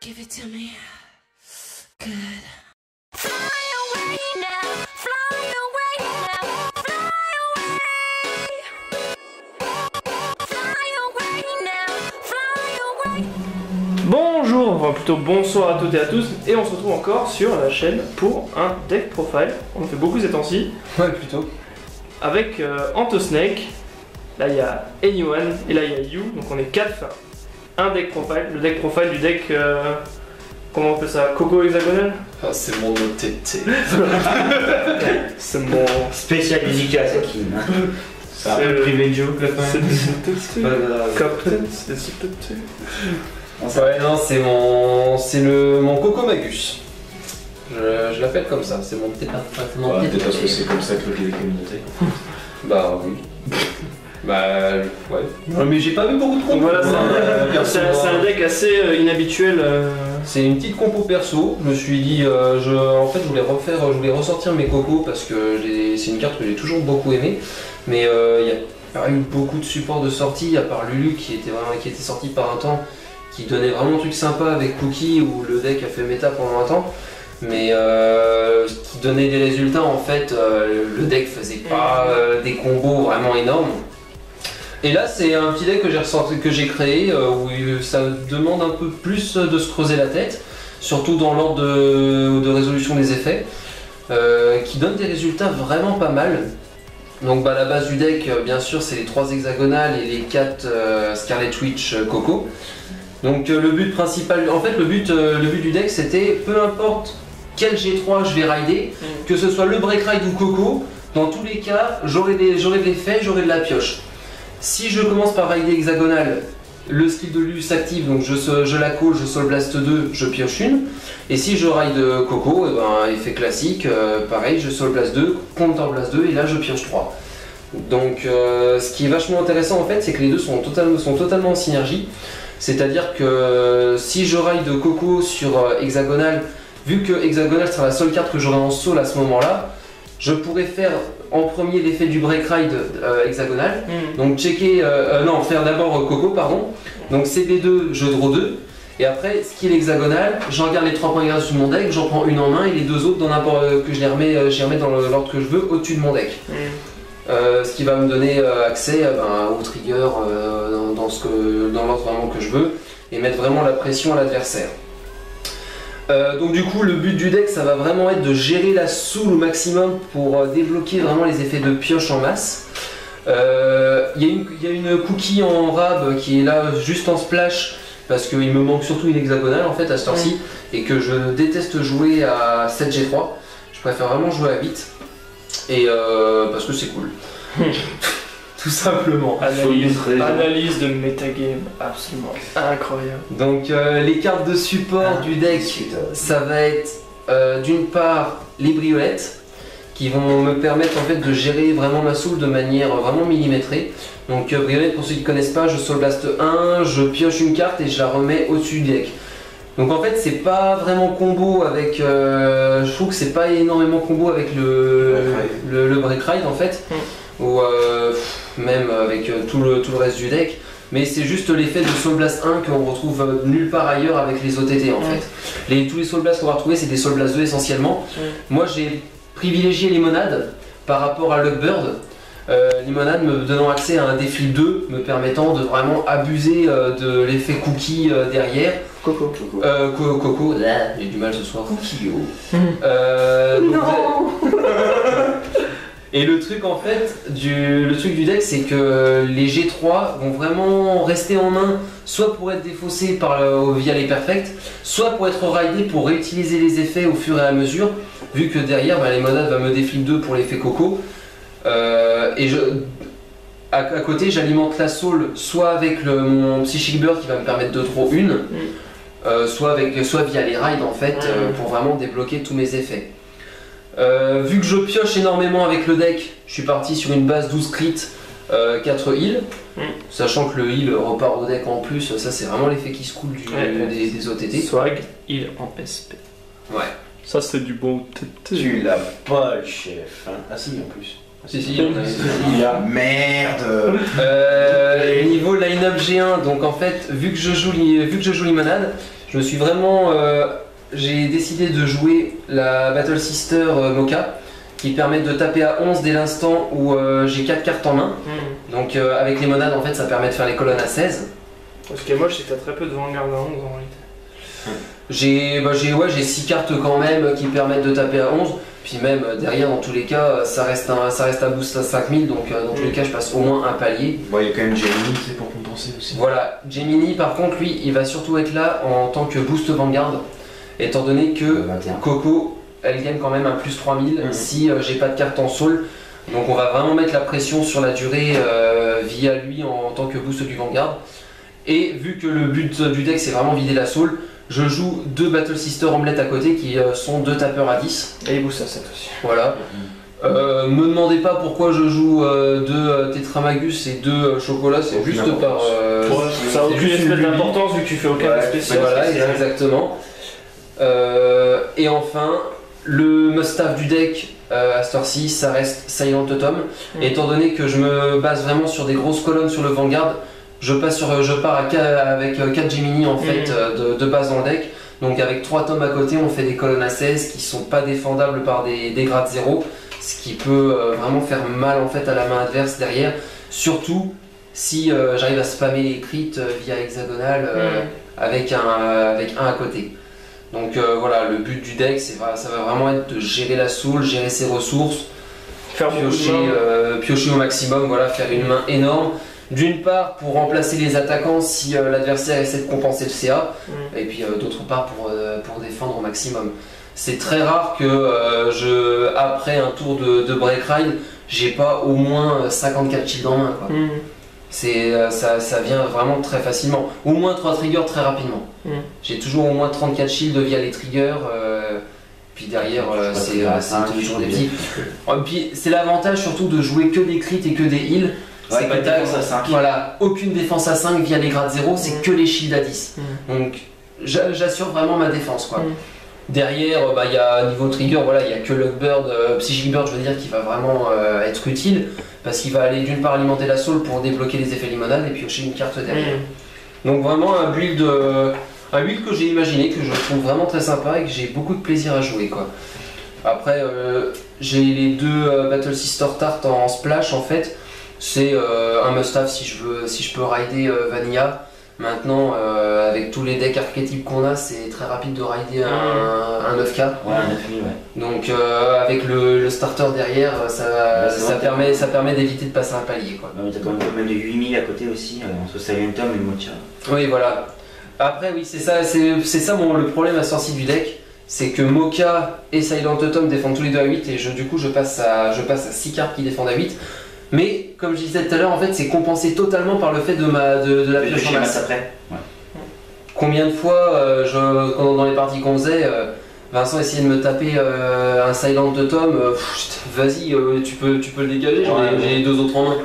Give it to me. Good. Fly away now, fly away now, fly away. Fly away now, fly away. Bonjour, enfin plutôt bonsoir à toutes et à tous, et on se retrouve encore sur la chaîne pour un deck profile. On en fait beaucoup ces temps-ci. Ouais, plutôt. Avec Antosnake, là il y a Anyone, et là il y a You, donc on est 4. Un deck profile, le deck profile du deck, comment on appelle ça, Coco hexagonal. Ah, c'est mon OTT. C'est mon... Spécial dédicace à Kim. C'est un peu privé de joke là quand même. C'est pas grave. Captain, c'est super. Ouais, non, c'est mon Coco Magus. Je l'appelle comme ça, c'est mon tétard. Ouais, peut-être parce que c'est comme ça que le les communautés. Bah oui. Bah ouais. Non, mais j'ai pas vu beaucoup de compos. Voilà, c'est un deck assez inhabituel. C'est une petite compo perso. Je me suis dit, en fait, je voulais ressortir mes cocos parce que c'est une carte que j'ai toujours beaucoup aimée. Mais il n'y a pas eu beaucoup de support de sortie, à part Lulu qui était sorti par un temps, qui donnait vraiment un truc sympa avec Cookie où le deck a fait méta pendant un temps. Mais qui donnait des résultats en fait, le deck faisait pas des combos vraiment énormes. Et là c'est un petit deck que j'ai créé où ça demande un peu plus de se creuser la tête, surtout dans l'ordre de résolution des effets, qui donne des résultats vraiment pas mal. Donc la base du deck bien sûr c'est les 3 hexagonales et les 4 Scarlet Witch Coco. Donc le but principal, en fait le but du deck c'était peu importe quel G3 je vais rider, que ce soit le break ride ou Coco, dans tous les cas j'aurai de l'effet, j'aurai de la pioche. Si je commence par rider hexagonal, le skill de Lulu s'active, donc je la call, je Soul Blast 2, je pioche une. Et si je ride Coco, et ben, effet classique, pareil, je Soul Blast 2, Counter Blast 2 et là je pioche 3. Donc ce qui est vachement intéressant en fait, c'est que les deux sont totalement en synergie. C'est-à-dire que si je ride Coco sur hexagonal, vu que hexagonal sera la seule carte que j'aurai en soul à ce moment-là, je pourrais faire en premier l'effet du break ride hexagonal, donc faire d'abord Coco, pardon. Donc CB2, je draw 2, et après skill hexagonal, j'en garde les 3 points grâce sur mon deck, j'en prends une en main, et les deux autres que je les remets dans l'ordre que je veux au-dessus de mon deck. Ce qui va me donner accès au trigger dans l'ordre vraiment que je veux, et mettre vraiment la pression à l'adversaire. Donc du coup le but du deck ça va vraiment être de gérer la soul au maximum pour débloquer vraiment les effets de pioche en masse. Il y a une cookie en rab qui est là juste en splash parce qu'il me manque surtout une hexagonale en fait à cette heure-ci et que je déteste jouer à 7G3. Je préfère vraiment jouer à 8 et parce que c'est cool. Tout simplement. Analyse de metagame absolument incroyable. Donc les cartes de support du deck, ça va être d'une part les briolettes qui vont me permettre en fait de gérer vraiment ma soul de manière vraiment millimétrée. Donc briolette, pour ceux qui ne connaissent pas, je Soul Blast 1, je pioche une carte et je la remets au-dessus du deck. Donc en fait c'est pas vraiment combo avec, je trouve que c'est pas énormément combo avec le break ride en fait. Ou même avec tout le reste du deck, mais c'est juste l'effet de Soul Blast 1 qu'on retrouve nulle part ailleurs avec les OTT en fait. Tous les Soul Blast qu'on va retrouver c'est des Soul Blast 2 essentiellement. Moi j'ai privilégié Limonade par rapport à Luckbird. Limonade me donnant accès à un déflip 2 me permettant de vraiment abuser de l'effet cookie derrière. Coco. Coco, j'ai du mal ce soir. Cookio. Et le truc en fait, le truc du deck c'est que les G3 vont vraiment rester en main soit pour être défaussés via les perfects, soit pour être ridés pour réutiliser les effets au fur et à mesure, vu que derrière Limonade va me déflip 2 pour l'effet Coco. À côté j'alimente la soul soit avec mon Psychic Bird qui va me permettre de draw une, soit via les rides en fait pour vraiment débloquer tous mes effets. Vu que je pioche énormément avec le deck, je suis parti sur une base 12 crit, 4 heal, sachant que le heal repart au deck en plus, ça c'est vraiment l'effet qui se coule des OTT. Swag, heal en SP. Ouais. Ça c'est du bon TT. Tu l'as pas le chef. Hein. Ah si en plus. Si, on a... Merde. Niveau line-up G1, donc en fait, vu que je joue Limonade, Je me suis vraiment... j'ai décidé de jouer la Battle Sister Mocha, qui permet de taper à 11 dès l'instant où j'ai 4 cartes en main. Donc avec les monades, en fait, ça permet de faire les colonnes à 16. Ce qui est moche, c'est que t'as très peu de Vanguard à 11 en réalité. J'ai 6 cartes quand même qui permettent de taper à 11. Puis même derrière, dans tous les cas, ça reste un boost à 5000. Donc dans tous les cas, je passe au moins un palier. Bon, il y a quand même Gemini, c'est pour compenser aussi. Voilà, Gemini par contre, lui, il va surtout être là en tant que boost Vanguard. Étant donné que 21. Coco, elle gagne quand même un plus 3000 si j'ai pas de carte en soul. Donc on va vraiment mettre la pression sur la durée via lui en tant que boost du Vanguard. Et vu que le but du deck c'est vraiment vider la soul, je joue 2 Battle Sister Omelette à côté qui sont 2 tapeurs à 10. Et il boost à 7 aussi. Voilà. Me demandez pas pourquoi je joue 2 Tetramagus et 2 chocolats, c'est juste par... Ça a aucune espèce d'importance vu que tu fais aucun spécial. Voilà, exactement. Et enfin, le must-have du deck à cette heure-ci, ça reste Silent Autumn. Étant donné que je me base vraiment sur des grosses colonnes sur le Vanguard, je pars avec 4 Gemini en fait de base dans le deck. Donc avec 3 tomes à côté, on fait des colonnes à 16 qui sont pas défendables par des grades 0, ce qui peut vraiment faire mal en fait à la main adverse derrière. Surtout si j'arrive à spammer les crits via hexagonal avec un à côté. Donc voilà, le but du deck, ça va vraiment être de gérer la soul, gérer ses ressources, piocher au maximum, voilà, faire une main énorme. D'une part pour remplacer les attaquants si l'adversaire essaie de compenser le CA, et puis d'autre part pour défendre au maximum. C'est très rare que après un tour de break ride, j'ai pas au moins 54 shields en main, quoi. Ça vient vraiment très facilement. Au moins 3 triggers très rapidement. J'ai toujours au moins 34 shields via les triggers. Puis derrière, c'est toujours des petits. Puis c'est l'avantage surtout de jouer que des crits et que des heals. C'est pas que de défense à 5. Voilà, aucune défense à 5 via les grades 0, c'est que les shields à 10. Donc j'assure vraiment ma défense, quoi. Derrière, il y a niveau trigger, voilà, il n'y a que Luckbird, Psychic Bird, je veux dire, qui va vraiment être utile, parce qu'il va aller d'une part alimenter la soul pour débloquer les effets limonade et piocher une carte derrière. Donc vraiment un build que j'ai imaginé, que je trouve vraiment très sympa et que j'ai beaucoup de plaisir à jouer, quoi. Après, j'ai les 2 Battle Sister Tart en splash en fait. C'est un must-have si je peux rider Vanilla. Maintenant, avec tous les decks archétypes qu'on a, c'est très rapide de rider un 9K. Ouais, un 9000, ouais. Donc avec le starter derrière, ça permet d'éviter de passer un palier, quoi. T'as quand même de 8000 à côté aussi, entre Silentum et Mocha. Oui, voilà. Après, oui, c'est ça le problème à sortie du deck. C'est que Mocha et Silent Autumn défendent tous les deux à 8 et du coup je passe à 6 cartes qui défendent à 8. Mais comme je disais tout à l'heure, en fait, c'est compensé totalement par le fait de la pioche en masse. Après. Ouais. Combien de fois, dans les parties qu'on faisait, Vincent essayait de me taper un Silent Autumn, vas-y, tu peux le dégager, j'ai les 2 autres en main.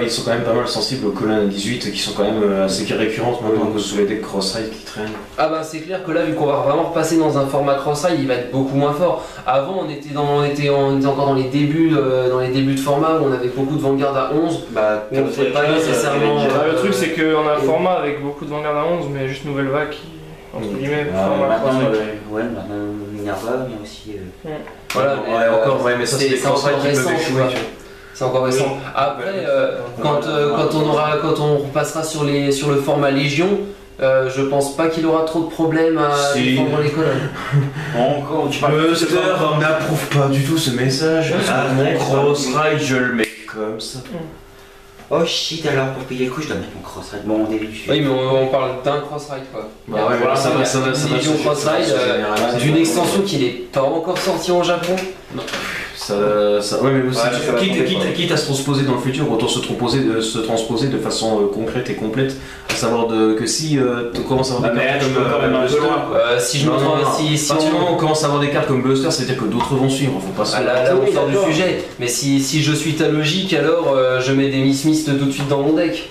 Ils sont quand même pas mal sensibles aux colonnes 18 qui sont quand même assez récurrentes maintenant sous les decks cross-ride qui traînent. Ah bah c'est clair que là, vu qu'on va vraiment repasser dans un format cross-ride, il va être beaucoup moins fort. Avant, on était encore dans les débuts de format où on avait beaucoup de Vanguard à 11. Bah, on ne fait pas nécessairement. Le truc c'est qu'on a un format avec beaucoup de Vanguard à 11, mais juste nouvelle vague qui, entre guillemets, format maintenant, cross-ride. maintenant Minerva, mais aussi. Voilà, mais ça c'est des cross-ride qui peuvent échouer. C'est encore récent. Après, quand on repassera sur le format Légion, je pense pas qu'il aura trop de problèmes à défendre les colonnes. Encore, tu parles Buster n'approuve pas du tout ce message. Mon cross-ride, je le mets comme ça. Oh shit, alors pour payer le coup, je dois mettre mon cross-ride. Bon, on début. Oui, mais on parle d'un cross-ride, quoi. Bah ouais, voilà, ça va une Légion cross-ride d'une extension qui n'est pas encore sortie au Japon. Non. Ouais, mais aussi, quitte à se transposer dans le futur, autant se transposer de façon concrète et complète. À savoir que si tu commences à avoir des cartes comme Buster, si on commence à avoir des cartes comme Buster, c'est-à-dire que d'autres vont suivre. Faut pas se là on sort du sujet. Mais si je suis ta logique, alors je mets des Miss Mist tout de suite dans mon deck.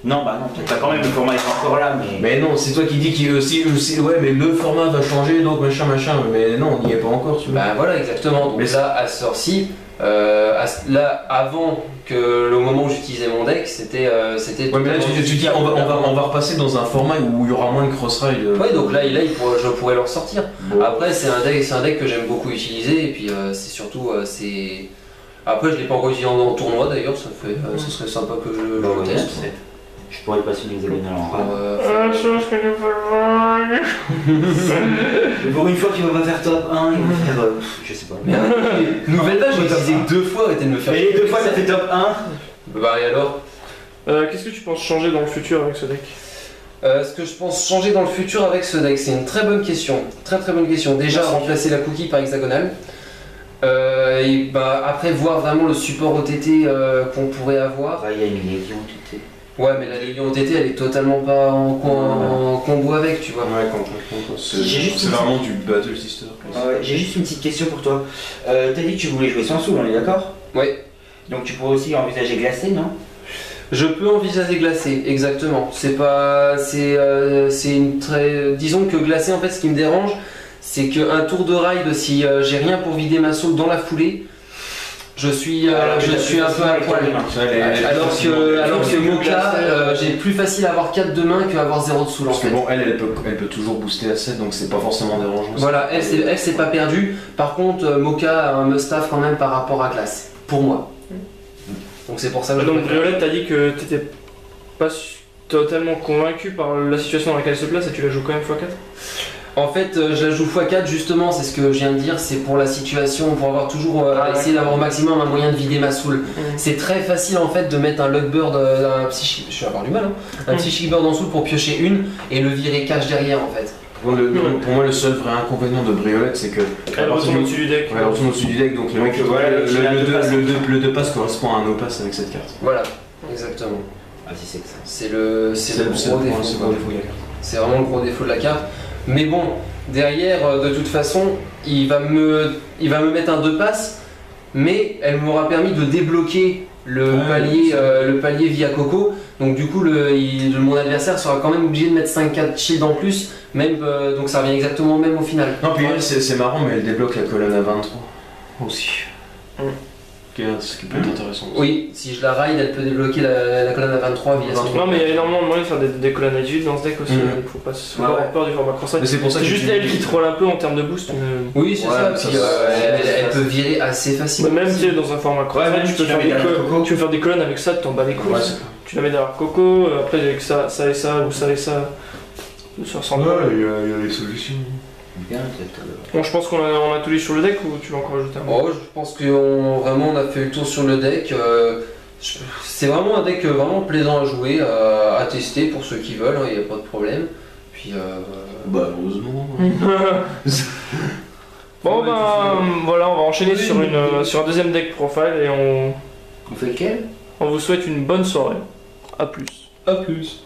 Non, bah non, peut-être pas quand même, le format est pas encore là, mais. Mais non, c'est toi qui dis qu'il aussi, ouais, mais le format va changer, donc machin, mais non, on n'y est pas encore, tu vois. Bah voilà, exactement. Donc Mais là, à ce ci là, avant que le moment où j'utilisais mon deck, c'était. Ouais, mais là, tu dis, on va repasser dans un format où il y aura moins de cross-ride. Ouais, donc là je pourrais le ressortir. Bon. Après, c'est un deck que j'aime beaucoup utiliser, et puis c'est surtout. Après, je l'ai pas encore utilisé en tournoi d'ailleurs, ce serait sympa que je le teste. Je pourrais passer une hexagonale en rare. Mais pour une fois qu'il va pas faire top 1, il va faire. Je sais pas. Mais nouvelle page, j'ai utilisé 2 fois, arrêtez de me faire. Et les 2 fois ça fait top 1. Bah et alors Qu'est-ce que tu penses changer dans le futur avec ce deck? Ce que je pense changer dans le futur avec ce deck, c'est une très bonne question. Très bonne question. Déjà, remplacer la cookie par hexagonale. Et bah, après, voir vraiment le support OTT qu'on pourrait avoir. Il y a une légion OTT. Ouais, mais la légion OTT, elle est totalement pas en combo avec, tu vois. Ouais, complètement. C'est vraiment du Battle Sister. Ouais, j'ai juste une petite question pour toi. T'as dit que tu voulais jouer sans soul, on est d'accord? Ouais. Donc tu pourrais aussi envisager glacé, non? Je peux envisager glacé, exactement. C'est pas. C'est une très. Disons que glacé, en fait, ce qui me dérange, c'est qu'un tour de ride, si j'ai rien pour vider ma soul dans la foulée, je suis un peu à poil. Alors que Mocha, j'ai plus facile à avoir 4 de main qu'avoir 0 de soul. Parce que bon, elle peut toujours booster à 7, donc c'est pas forcément dérangeant. Voilà, elle c'est pas perdu. Par contre, Mocha a un must-have quand même par rapport à glace, pour moi. Donc c'est pour ça que Donc Violette, t'as dit que t'étais pas totalement convaincu par la situation dans laquelle elle se place et tu la joues quand même x4? En fait, je la joue x4 justement, c'est ce que je viens de dire, c'est pour la situation, pour avoir toujours essayer d'avoir au maximum un moyen de vider ma soul. C'est très facile en fait de mettre un Luckbird, un psychic, je vais avoir du mal, hein, un Psychic Bird en soul pour piocher une et le virer cash derrière en fait. Pour moi, le seul vrai inconvénient de Briolette, c'est que. Elle retourne au-dessus du deck. Ouais, elle retourne au-dessus du deck, donc le mec, le 2 pass correspond à un no pass avec cette carte. Voilà, exactement. Ah si c'est que ça. C'est le gros défaut. C'est vraiment le gros défaut de la carte. Mais bon, derrière, de toute façon, il va me mettre un 2 passes, mais elle m'aura permis de débloquer le palier via Coco. Donc du coup, mon adversaire sera quand même obligé de mettre 5-4 shields en plus, même, donc ça revient exactement même au final. Non, puis elle, c'est marrant, mais elle débloque la colonne à 23 aussi. Ce qui peut être intéressant. Oui, si je la ride, elle peut débloquer la colonne à 23 via son. Non, mais il y a énormément de moyens de faire des colonnes à 18 dans ce deck aussi. Il faut pas avoir peur du format cross-ride. C'est juste elle qui troll un peu en termes de boost. Oui, c'est ça. Puis elle peut virer assez facilement. Même dans un format cross-ride, tu peux faire des colonnes avec ça, tu t'en bats les couilles. Tu la mets derrière Coco, après avec ça et ça, ou ça et ça. Ça ressemble. Ouais, il y a des solutions. Bon, je pense qu'on a tout lu sur le deck ou tu veux encore ajouter un mot? Je pense qu'on a fait le tour sur le deck. C'est vraiment un deck vraiment plaisant à jouer, à tester pour ceux qui veulent, il n'y a pas de problème. Puis bah heureusement. Bon voilà, on va enchaîner sur un deuxième deck profile et on fait lequel? On vous souhaite une bonne soirée. A plus. À plus.